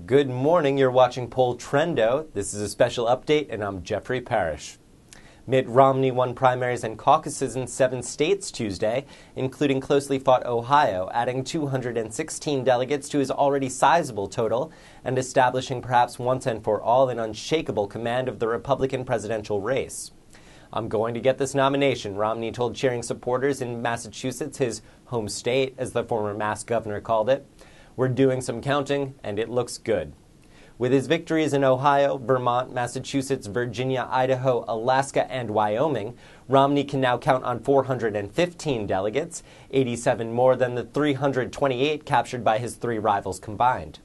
Good morning, you're watching Poll Trendo. This is a special update, and I'm Jeffrey Parrish. Mitt Romney won primaries and caucuses in 7 states Tuesday, including closely fought Ohio, adding 216 delegates to his already sizable total and establishing perhaps once and for all an unshakable command of the Republican presidential race. "I'm going to get this nomination," Romney told cheering supporters in Massachusetts, his home state, as the former Mass governor called it. "We're doing some counting, and it looks good." With his victories in Ohio, Vermont, Massachusetts, Virginia, Idaho, Alaska, and Wyoming, Romney can now count on 415 delegates, 87 more than the 328 captured by his 3 rivals combined.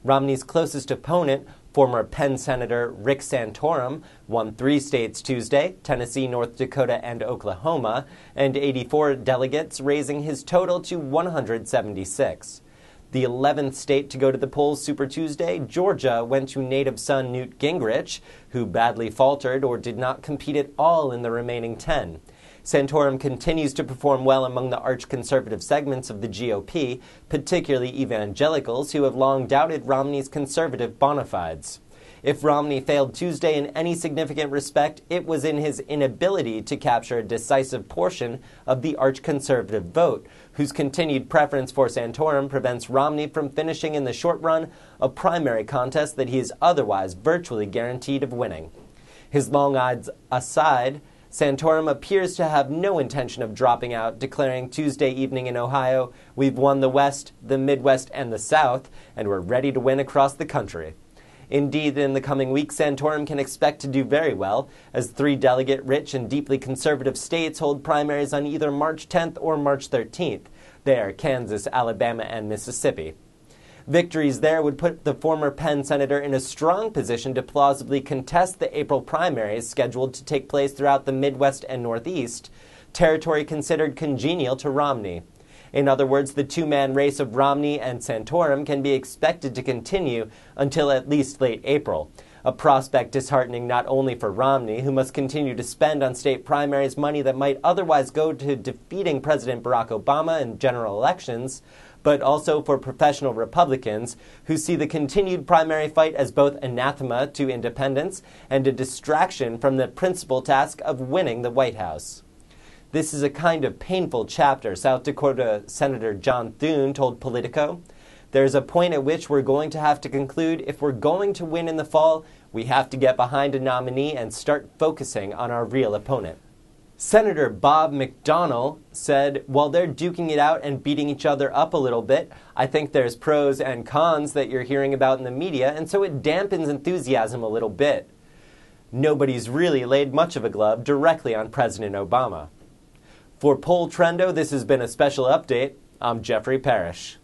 Romney's closest opponent, former Penn Senator Rick Santorum, won 3 states Tuesday, Tennessee, North Dakota, and Oklahoma, and 84 delegates, raising his total to 176. The 11th state to go to the polls Super Tuesday, Georgia, went to native son Newt Gingrich, who badly faltered or did not compete at all in the remaining 10. Santorum continues to perform well among the arch-conservative segments of the GOP, particularly evangelicals, who have long doubted Romney's conservative bona fides. If Romney failed Tuesday in any significant respect, it was in his inability to capture a decisive portion of the arch-conservative vote, whose continued preference for Santorum prevents Romney from finishing in the short run a primary contest that he is otherwise virtually guaranteed of winning. His long odds aside, Santorum appears to have no intention of dropping out, declaring Tuesday evening in Ohio, "We've won the West, the Midwest, and the South, and we're ready to win across the country." Indeed, in the coming weeks, Santorum can expect to do very well, as 3 delegate-rich and deeply conservative states hold primaries on either March 10th or March 13th. They are Kansas, Alabama, and Mississippi. Victories there would put the former Penn senator in a strong position to plausibly contest the April primaries scheduled to take place throughout the Midwest and Northeast, territory considered congenial to Romney. In other words, the 2-man race of Romney and Santorum can be expected to continue until at least late April, a prospect disheartening not only for Romney, who must continue to spend on state primaries money that might otherwise go to defeating President Barack Obama in general elections, but also for professional Republicans who see the continued primary fight as both anathema to independence and a distraction from the principal task of winning the White House. "This is a kind of painful chapter," South Dakota Senator John Thune told Politico. "There's a point at which we're going to have to conclude if we're going to win in the fall, we have to get behind a nominee and start focusing on our real opponent." Senator Bob McDonnell said, "While they're duking it out and beating each other up a little bit, I think there's pros and cons that you're hearing about in the media, and so it dampens enthusiasm a little bit. Nobody's really laid much of a glove directly on President Obama." For Poll Trendo, this has been a special update. I'm Jeffrey Parrish.